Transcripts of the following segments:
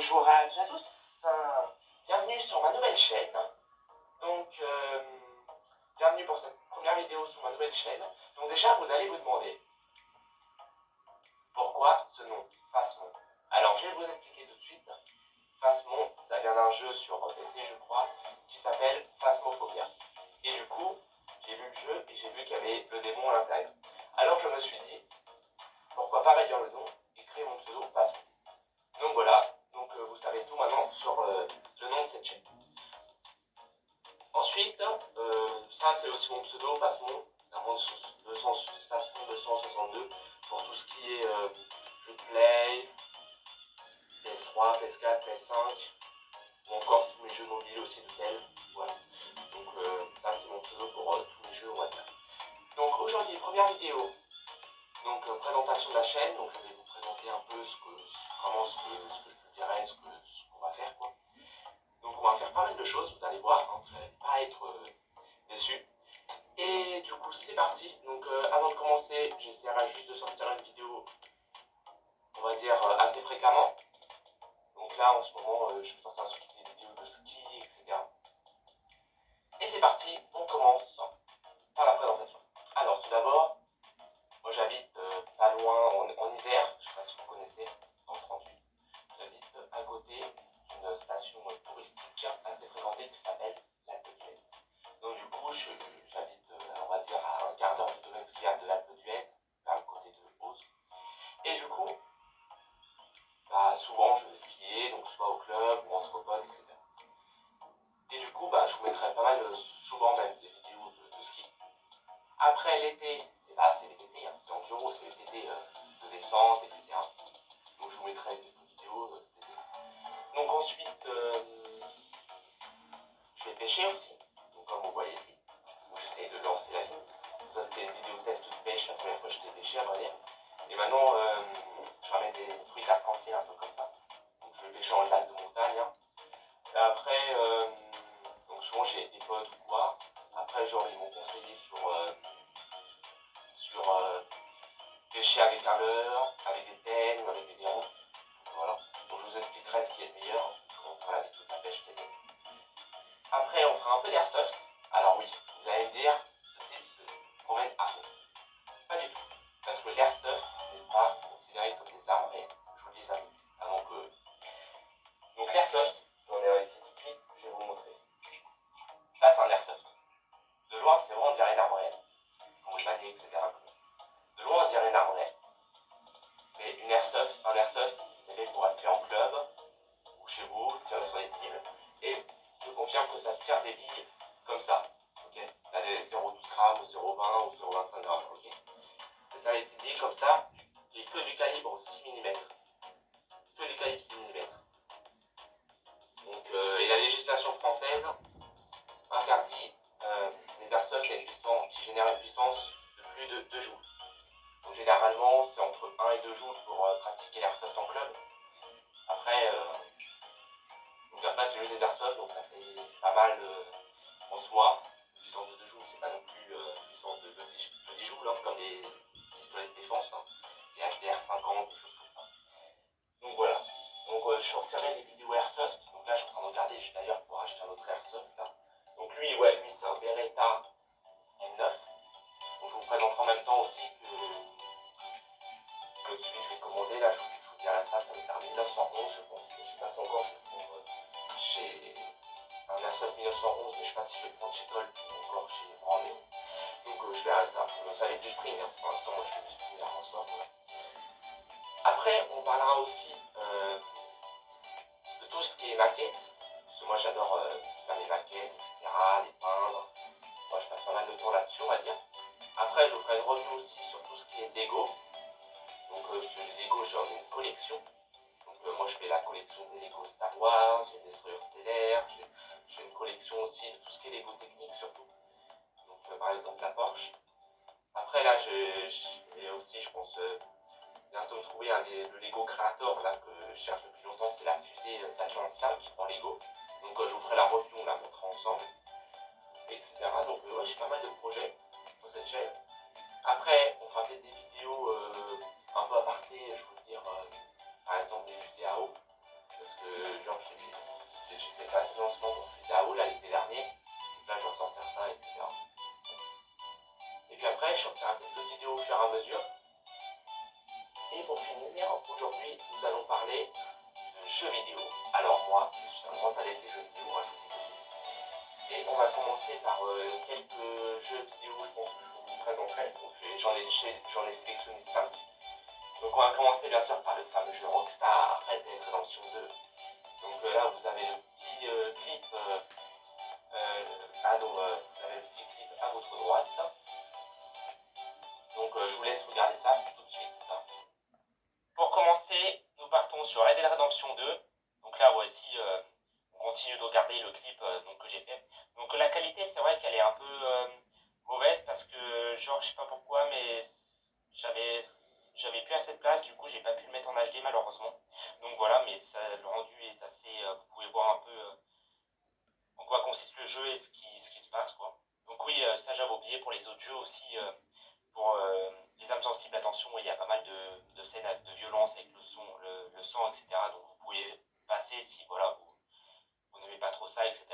Bonjour à tous, bienvenue sur ma nouvelle chaîne. Donc, bienvenue pour cette première vidéo sur ma nouvelle chaîne. Donc déjà, vous allez vous demander pourquoi ce nom, Phasmon. Alors, je vais vous expliquer tout de suite. Phasmon, ça vient d'un jeu sur PC, je crois, qui s'appelle Phasmophobia. Et du coup, j'ai vu le jeu et j'ai vu qu'il y avait le démon à l'intérieur. Alors, je me suis dit, pourquoi pas réduire le nom et créer mon pseudo Phasmon. Donc voilà, vous savez tout maintenant sur le nom de cette chaîne. Ensuite, ça c'est aussi mon pseudo, Phasmon, Phasmon 262, pour tout ce qui est jeu de play, PS3, PS4, PS5, ou encore tous mes jeux mobiles aussi de tel. Voilà. Donc ça c'est mon pseudo pour tous mes jeux, on va dire. Donc aujourd'hui, première vidéo, donc présentation de la chaîne, donc je vais vous présenter un peu ce que je publierai, ce qu'on va faire quoi. Donc on va faire pas mal de choses, vous allez voir, hein, vous n'allez pas être déçus. Et du coup c'est parti. Donc avant de commencer, j'essaierai juste de sortir une vidéo, on va dire assez fréquemment. Donc là en ce moment je vais sortir des vidéos de ski, etc. Et c'est parti, on commence par la présentation. Alors tout d'abord, moi j'habite pas loin en Isère, je ne sais pas si vous connaissez, dans le 38. J'habite à côté d'une station touristique assez fréquentée qui s'appelle l'Alpe d'Huez. Donc du coup, j'habite, on va dire, à un quart d'heure de domaine skiable de l'Alpe d'Huez, vers le côté de Beauce. Et du coup, souvent je vais skier, donc soit au club ou entre potes, etc. Et du coup, je vous mettrai pas mal, souvent même, des vidéos de ski. Après l'été, et c'est l'été, hein, c'est enduro, c'est l'été de descente, etc. Donc je vous mettrai des vidéos cet été. Donc ensuite, je vais pêcher aussi, donc comme vous voyez ici, j'essaie de lancer la ligne. Ça c'était une vidéo test de pêche, la première fois que je t'ai pêché à vrai dire. Et maintenant, je ramène des trucs arc-en-ciel un peu comme ça. Donc je vais pêcher en lac de montagne. Hein. Et après, donc souvent j'ai des potes ou quoi. Après genre ils m'ont conseillé sur pêcher avec un leurre, avec des peines ou avec des déroutes. Voilà. Donc je vous expliquerai ce qui est le meilleur. On fera avec toute la pêche l'été. Après, on fera un peu d'airsoft. Alors oui, vous allez me dire, ce type se promène à fond. Pas du tout. Parce que l'airsoft n'est pas considéré comme des armes réelles. Je vous le dis ça. Donc l'airsoft, j'en ai un ici tout de suite, je vais vous montrer. Ça, c'est un airsoft. De loin, c'est vraiment on dirait une arme réelle. Quand vous battez, etc. De loin, on dirait une arme réelle. Mais un airsoft, c'est fait pour être fait en club, ou chez vous, tirer sur les cibles. Et je confirme que ça tire des billes comme ça. Okay. Là, des 0,12 grammes, ou 0,20 ou 0,25 grammes. Okay. Ça tire les petites billes comme ça, et que du calibre 6 mm. Que du calibre 6 mm. Donc, et la législation française interdit les airsoft qui génèrent une puissance de plus de 2 joules. Donc généralement, c'est entre 1 et 2 joules pour pratiquer l'airsoft en club. Après, c'est juste des airsoft, donc ça fait pas mal en soi. Puissance de 2 joules, c'est pas non plus puissance de 10 joules, hein, comme les pistolets de défense, hein, des HDR 50, des choses comme ça. Donc voilà. Donc je sortirai des vidéos airsoft. Donc là, je suis en train de regarder d'ailleurs pour acheter un autre airsoft là. Donc lui, c'est un Beretta M9. Donc je vous présenterai en même temps aussi que celui que je vais commander là. Je vous dirai ça va être un 1911, je pense. Je sais pas si encore je le trouve chez un airsoft 1911, mais je sais pas si je vais le prendre chez Colt ou encore chez Orléans. Donc je verrai ça. Ça va être du spring. Hein. Pour l'instant, moi je fais du spring à soir. Voilà. Après, on parlera aussi de tout ce qui est maquette. Parce que moi j'adore faire les maquettes, etc., les peindre. Moi je passe pas mal de temps là-dessus, on va dire. Après, je vous ferai une review aussi sur tout ce qui est Lego. Donc sur les Lego, j'en ai une collection. Donc moi je fais la collection des Lego Star Wars, j'ai des Destroyer stellaires, j'ai une collection aussi de tout ce qui est Lego technique surtout. Donc par exemple la Porsche. Après là, j'ai aussi, je pense, bientôt me trouver le Lego Creator là, que je cherche depuis longtemps, c'est la fusée Saturn V en Lego. Donc je vous ferai la review, on la montrera ensemble, etc. Donc j'ai pas mal de projets sur cette chaîne. Après, on fera peut-être des vidéos un peu aparté, je veux dire, par exemple des fusées à eau. Parce que fait assez lancement pour Fusil à Hall l'été dernier. Donc là, je vais ressortir ça, etc. Et puis après, je sortirai peut-être d'autres vidéos au fur et à mesure. Et pour finir, aujourd'hui, nous allons parler de jeux vidéo. Alors moi, je suis un grand adepte des jeux vidéo, je vous dis tout de suite. Et on va commencer par quelques jeux vidéo, je pense que je vous présenterai. Donc j'en ai sélectionné 5. Donc on va commencer bien sûr par le fameux jeu Rockstar Red Dead Redemption 2. Donc là, vous avez le petit clip à votre droite. Donc je vous laisse regarder ça tout de suite. Pour commencer, nous partons sur Red Dead Redemption 2. Donc là, voici, on continue de regarder le clip que j'ai fait. Donc la qualité, c'est vrai qu'elle est un peu mauvaise parce que, genre, je sais pas pourquoi, mais j'avais plus assez de place, du coup, j'ai pas pu le mettre en HD malheureusement. Donc voilà, mais ça, le rendu est assez. Vous pouvez voir un peu en quoi consiste le jeu et ce qui se passe, quoi. Donc oui, ça j'avais oublié pour les autres jeux aussi. Pour les âmes sensibles, attention, il y a pas mal de scènes de violence avec le sang, etc. Donc vous pouvez passer si voilà, vous n'aimez pas trop ça, etc.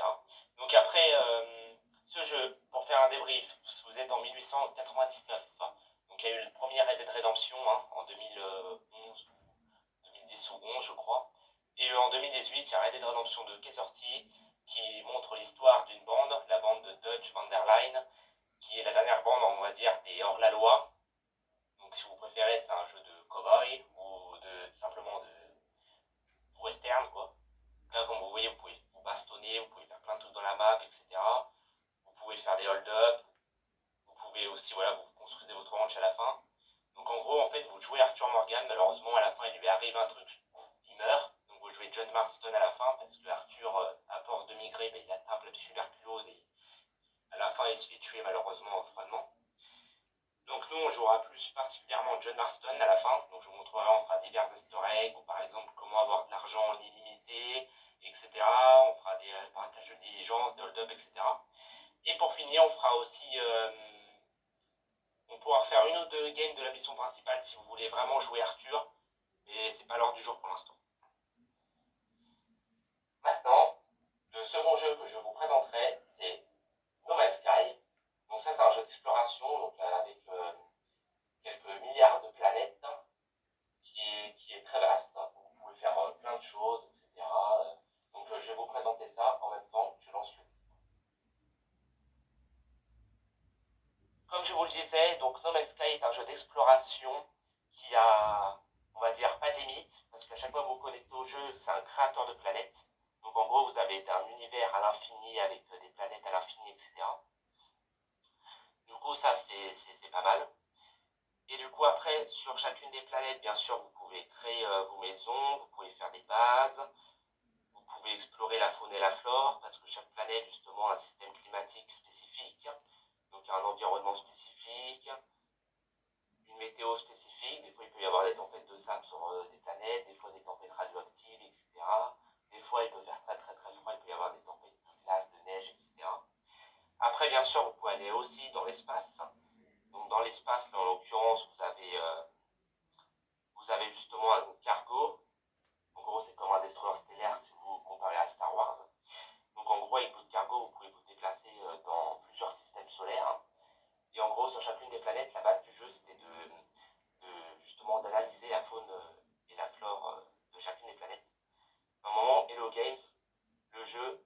Donc après, ce jeu, pour faire un débrief, vous êtes en 1899. Donc il y a eu le premier Red Dead Redemption en 2011, 2010 ou 11 je crois. Et en 2018, il y a Red Dead Redemption 2 qui est sorti, qui montre l'histoire d'une bande, la bande de Dutch Van der Linde, qui est la dernière bande, on va dire, des hors-la-loi. Donc si vous préférez, c'est un jeu de cow-boy ou simplement de western, quoi. Là, comme vous voyez, vous pouvez vous bastonner, vous pouvez faire plein de trucs dans la map, etc. Vous pouvez faire des hold-up. Vous pouvez aussi, voilà, vous construisez votre ranch à la fin. Donc en gros, en fait, vous jouez Arthur Morgan. Malheureusement, à la fin, il lui arrive un truc. Il meurt. Donc vous jouez John Marston à la fin parce que Arthur, à force de migrer, il attrape la tuberculose et à la fin, il se fait tuer malheureusement froidement. Donc nous, on jouera plus particulièrement John Marston à la fin. Donc je vous montrerai, on fera divers easter eggs, ou par exemple comment avoir de l'argent illimité, etc. On fera des partages de diligence, des hold-up, etc. Et pour finir, on fera aussi... on pourra faire une ou deux games de la mission principale si vous voulez vraiment jouer Arthur. Mais c'est pas l'heure du jour pour l'instant. Maintenant, le second jeu que je vous présenterai, c'est No Man's Sky. Donc ça, c'est un jeu d'exploration, donc avec quelques milliards de planètes, qui est très vaste. Vous pouvez faire plein de choses, etc. Donc je vais vous présenter ça en même temps que je lance le. Comme je vous le disais, donc No Man's Sky est un jeu d'exploration qui a, on va dire, pas de limite, parce qu'à chaque fois que vous vous connectez au jeu, c'est un créateur de planètes. Donc en gros, vous avez un univers à l'infini avec des planètes à l'infini, etc. Du coup, ça, c'est pas mal. Et du coup, après, sur chacune des planètes, bien sûr, vous pouvez créer vos maisons, vous pouvez faire des bases, vous pouvez explorer la faune et la flore, parce que chaque planète, justement, a un système climatique spécifique, donc un environnement spécifique, une météo spécifique. Des fois, il peut y avoir des tempêtes de sable sur des planètes, des fois des tempêtes radioactives, etc. Des fois, il peut faire très très très froid, il peut y avoir des tempêtes de glace, de neige, etc. Après, bien sûr, vous pouvez aller aussi dans l'espace. Donc dans l'espace, là, en l'occurrence, vous avez justement un cargo. En gros, c'est comme un destroyer stellaire si vous comparez à Star Wars. Donc en gros, avec votre cargo, vous pouvez vous déplacer dans plusieurs systèmes solaires. Et en gros, sur chacune des planètes, la base du jeu, c'était justement d'analyser la faune et la flore de chacune des planètes. À un moment, Hello Games, le jeu,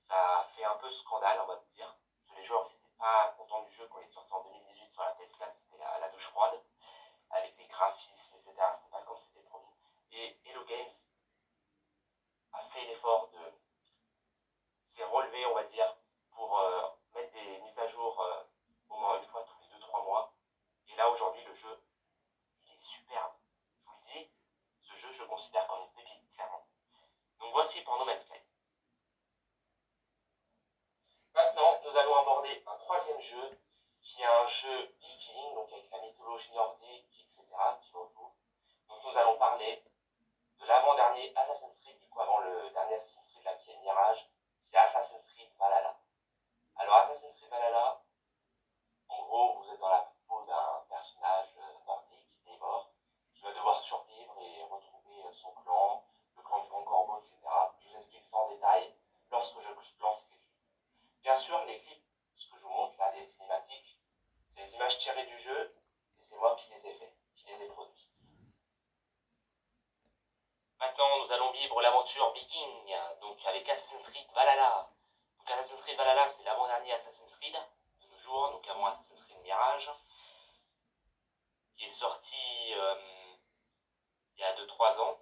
ça a fait un peu scandale, on va dire. Parce que les joueurs n'étaient pas contents du jeu quand il est sorti en 2018 sur la PS4, c'était la douche froide, avec des graphismes, etc. C'était pas comme c'était promis. Et Hello Games a fait l'effort de s'est relevé, on va dire, pour mettre des mises à jour au moins une fois tous les 2-3 mois. Et là, aujourd'hui, le jeu, il est superbe. Je vous le dis, ce jeu, je le considère comme une pépite, clairement. Donc voici pour No Man's Sky. Maintenant, nous allons aborder un troisième jeu, qui est un jeu viking, donc avec la mythologie nordique, etc., qui retrouve. Donc nous allons parler de l'avant-dernier Assassin's Creed, du coup avant le dernier Assassin's Creed là, qui est Mirage, c'est Assassin's Creed Valhalla. Alors Assassin's Creed Valhalla, en gros, vous êtes dans la peau d'un personnage nordique, Eivor, qui va devoir survivre et retrouver son clan, le clan du Grand Corbeau, etc. Je vous explique ça en détail. allons vivre l'aventure viking, donc avec Assassin's Creed Valhalla. Donc Assassin's Creed Valhalla, c'est l'avant-dernier Assassin's Creed de nos jours, donc avant Assassin's Creed Mirage, qui est sorti il y a 2-3 ans.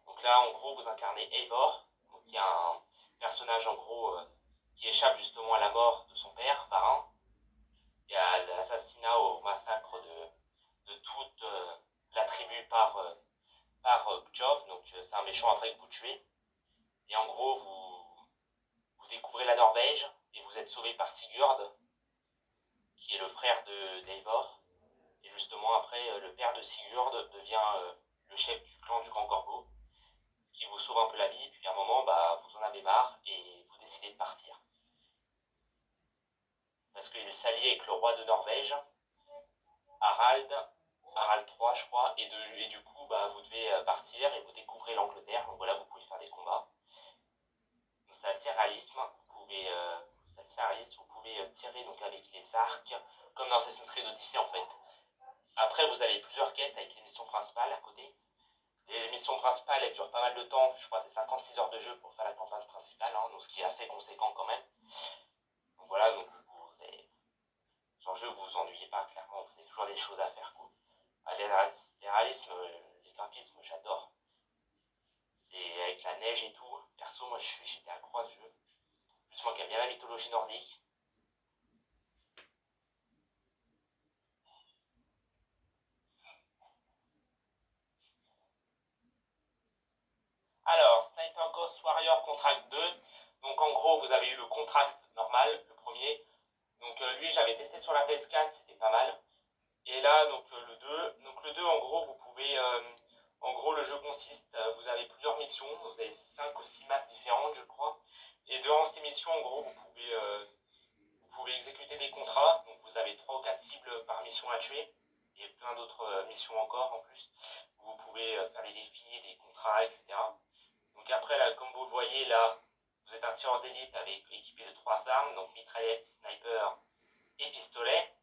Donc là, en gros, vous incarnez Eivor, donc il y a un personnage en gros qui échappe justement à la mort de son père, Varin, et à l'assassinat, au massacre de toute la tribu par Pchov, donc c'est un méchant après que vous tuez. Et en gros, vous découvrez la Norvège et vous êtes sauvé par Sigurd, qui est le frère d'Eivor. Et justement, après, le père de Sigurd devient le chef du clan du Grand Corbeau, qui vous sauve un peu la vie. Puis à un moment, vous en avez marre et vous décidez de partir. Parce qu'il s'allie avec le roi de Norvège, Harald III, je crois, et du coup, vous devez partir et vous découvrez l'Angleterre. Donc voilà, vous pouvez faire des combats. Donc c'est assez réaliste. Vous pouvez tirer donc avec les arcs, comme dans Assassin's Creed Odyssey en fait. Après, vous avez plusieurs quêtes avec les missions principales à côté. Les missions principales, elles durent pas mal de temps. Je crois que c'est 56 heures de jeu pour faire la campagne principale, donc ce qui est assez conséquent quand même. Donc voilà, donc sur le jeu, vous vous ennuyez pas, clairement. Vous avez toujours des choses à faire, quoi. Les réalismes, les graphismes, j'adore. C'est avec la neige et tout. Perso, moi, j'étais accro à ce jeu. Plus moi qui aime bien la mythologie nordique. Alors, Sniper Ghost Warrior Contract 2. Donc en gros, vous avez eu le contract normal, le premier. Donc lui, j'avais testé sur la PS4, c'était pas mal. Et là, donc le 2. Donc le 2, en gros, vous pouvez... en gros, le jeu consiste... vous avez plusieurs missions. Vous avez 5 ou 6 maps différentes, je crois. Et durant ces missions, en gros, vous pouvez exécuter des contrats. Donc vous avez 3 ou 4 cibles par mission à tuer. Et plein d'autres missions encore, en plus. Vous pouvez faire des défis, des contrats, etc. Donc après, là, comme vous le voyez, là, vous êtes un tireur d'élite équipé de 3 armes, donc mitraillette, sniper et pistolet.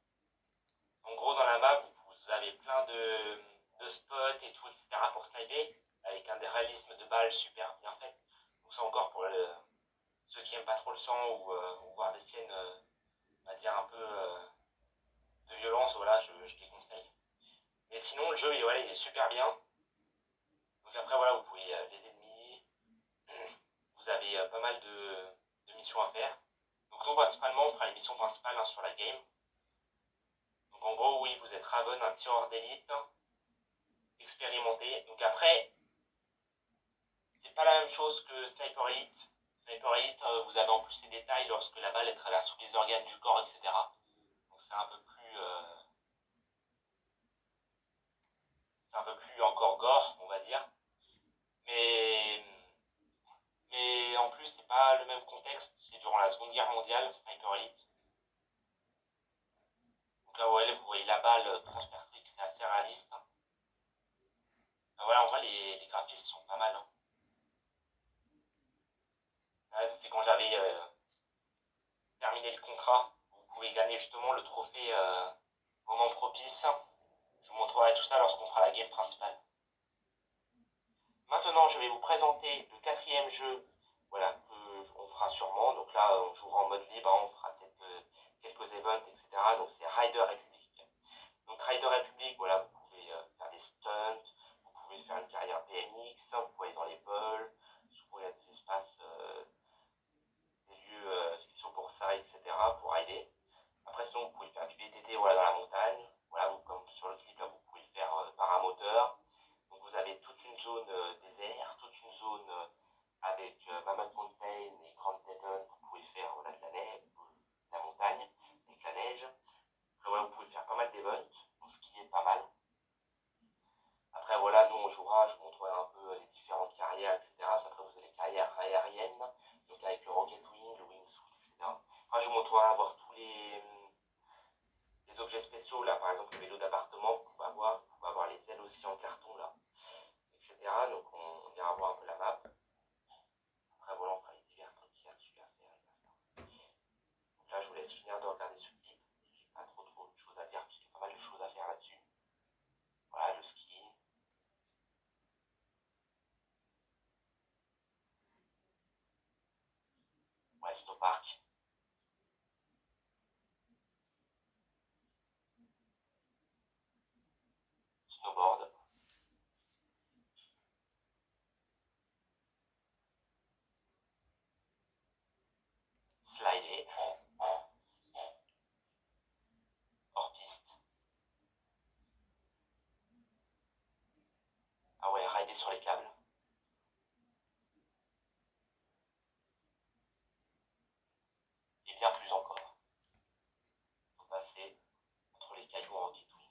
En gros, dans la map, vous avez plein de spots et tout, etc. pour sniper, avec un réalisme de balles super bien fait. Donc c'est encore pour ceux qui aiment pas trop le sang ou voir des scènes, on va dire, un peu de violence, voilà, je déconseille. Mais sinon, le jeu, il est super bien. Donc après, voilà, vous pouvez les ennemis, vous avez pas mal de missions à faire. Donc nous, principalement, on fera les missions principales sur la game. Donc en gros, oui, vous êtes Raven, un tireur d'élite, expérimenté. Donc après, c'est pas la même chose que Sniper Elite. Sniper Elite, vous avez en plus les détails lorsque la balle traverse tous les organes du corps, etc. Donc c'est un peu plus encore gore, on va dire. Mais en plus, c'est pas le même contexte. C'est durant la Seconde Guerre mondiale, Sniper Elite. Donc là, ouais, vous voyez la balle transpercée, c'est assez réaliste. Voilà, en vrai, les graphismes sont pas mal. C'est quand j'avais terminé le contrat. Vous pouvez gagner justement le trophée moment propice. Je vous montrerai tout ça lorsqu'on fera la game principale. Maintenant, je vais vous présenter le 4e jeu, voilà, qu'on fera sûrement. Donc là, on jouera en mode libre, on fera peut-être quelques events, etc. Donc c'est Rider Republic. Donc Rider Republic, voilà, vous pouvez faire des stunts, vous pouvez faire une carrière BMX, vous pouvez aller dans les bols, souvent il y a des espaces, des lieux spéciaux pour ça, etc. pour rider. Après, sinon, vous pouvez faire du VTT, voilà, dans la montagne. Voilà, comme sur le clip, là, vous pouvez le faire par un moteur. Donc vous avez toute une zone désert, toute une zone avec Mammoth Mountain et Grand Teton. Vous pouvez faire voilà, de la neige, de la montagne avec la neige. Après, voilà, vous pouvez faire pas mal d'events, ce qui est pas mal. Après voilà, nous on jouera, je vous montrerai un peu les différentes carrières, etc. Après vous avez les carrières aériennes, donc avec le Rocket Wing, le Wingsuit, etc. Après je vous montrerai avoir tous les objets spéciaux, là par exemple le vélo d'appartement, vous pouvez avoir les ailes aussi en carton là, etc. Donc on ira voir un peu la map. Après voilà, on fera les divers trucs qu'il y a dessus à faire et basta. Donc là je vous laisse finir de regarder ce clip. J'ai pas trop de choses à dire, parce qu'il y a pas mal de choses à faire là-dessus. Voilà, le ski. Donc là, je vous laisse finir de regarder ce clip. J'ai pas trop de choses à dire, parce qu'il y a pas mal de choses à faire là-dessus. Voilà, le ski. snowpark. Snowboard. Slider. Hors piste. Ah ouais, rider sur les câbles. Et bien plus encore. Faut passer entre les cailloux en rocket wing.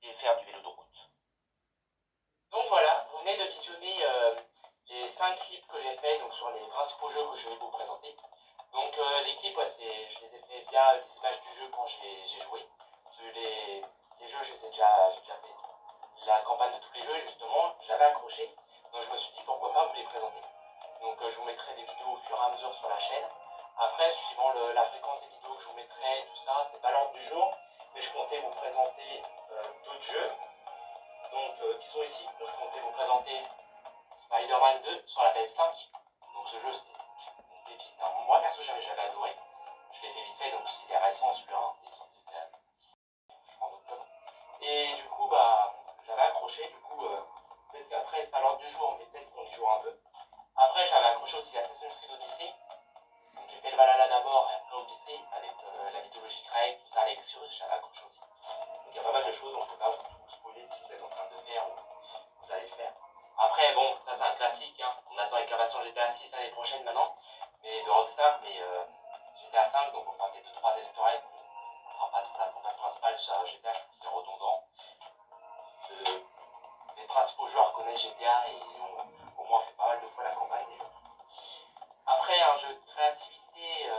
Et faire du vélo de route. Donc voilà, vous venez de visionner les 5 clips que j'ai fait donc sur les principaux jeux que je vais vous présenter. Donc les clips, ouais, je les ai fait via les images du jeu quand j'ai joué. Les jeux, je les ai déjà fait. La campagne de tous les jeux, justement, j'avais accroché. Donc je me suis dit pourquoi pas vous les présenter. Donc je vous mettrai des vidéos au fur et à mesure sur la chaîne. Après, suivant la fréquence des vidéos que je vous mettrai, tout ça, c'est pas l'ordre du jour. Mais je comptais vous présenter d'autres jeux donc, qui sont ici. Donc je comptais vous présenter Spider-Man 2 sur la PS5. Donc ce jeu, c'est une pépite. Hein. Moi, perso, j'avais adoré. Je l'ai fait vite fait, donc il est récent celui-là. Il est sorti je crois en octobre. Et du coup, bah, j'avais accroché. Du coup, peut-être qu'après, c'est pas l'ordre du jour, mais peut-être qu'on y jouera un peu. Après, j'avais accroché aussi Assassin's Creed Odyssey. Donc j'ai fait le Valhalla d'abord et après Odyssey avec la mythologie grecque, tout ça, Alexios, j'avais accroché aussi. Donc il y a pas mal de choses, donc je ne peux pas vous spoiler si vous êtes en train de le faire ou vous allez le faire. Après, bon, ça c'est un classique, hein. On attend avec impatience GTA 6 l'année prochaine maintenant, mais de Rockstar, mais GTA 5, donc on fera peut-être 2-3 easter eggs, on fera pas toute la campagne principale sur GTA, je trouve que c'est redondant. Les principaux joueurs connaissent GTA et ont au moins fait pas mal de fois la campagne déjà. Après, un jeu de créativité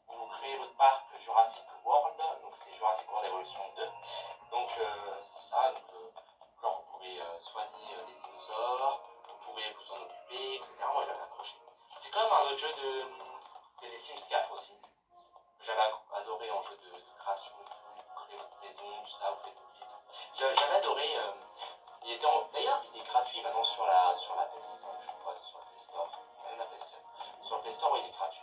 où vous créez votre parc Jurassic World, donc c'est Jurassic World Evolution 2. Donc ça, genre vous pouvez soigner les dinosaures, vous pouvez vous en occuper, etc. Moi j'avais accroché. C'est comme un autre jeu de... C'est les Sims 4 aussi. J'avais adoré en jeu de création, vous créez votre maison, tout ça, vous faites votre vie. J'avais adoré... D'ailleurs, il est gratuit maintenant sur la PS5, je crois, sur le Play Store. Même la PS4. Sur le Play Store, il est gratuit.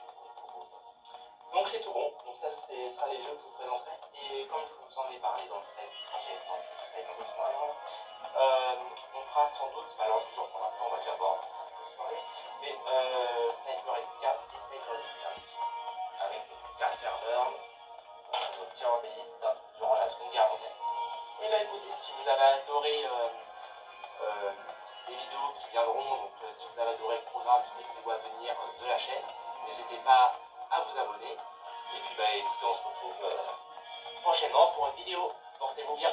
Donc c'est tout bon. Donc ça, ce sera les jeux que je vous présenterai. Et comme je vous en ai parlé dans le Skype, on fera sans doute, c'est pas l'heure du jour pour l'instant, on va déjà voir. Mais Sniper Elite 4 et Sniper Elite 5 avec Karl Fairburn, notre tireur d'élite durant la Seconde Guerre mondiale. Et là, écoutez, si vous avez adoré les vidéos qui viendront, donc si vous avez adoré le programme sur les vidéos à venir de la chaîne, n'hésitez pas à vous abonner. Et puis bah écoutez, on se retrouve prochainement pour une vidéo. Portez-vous bien.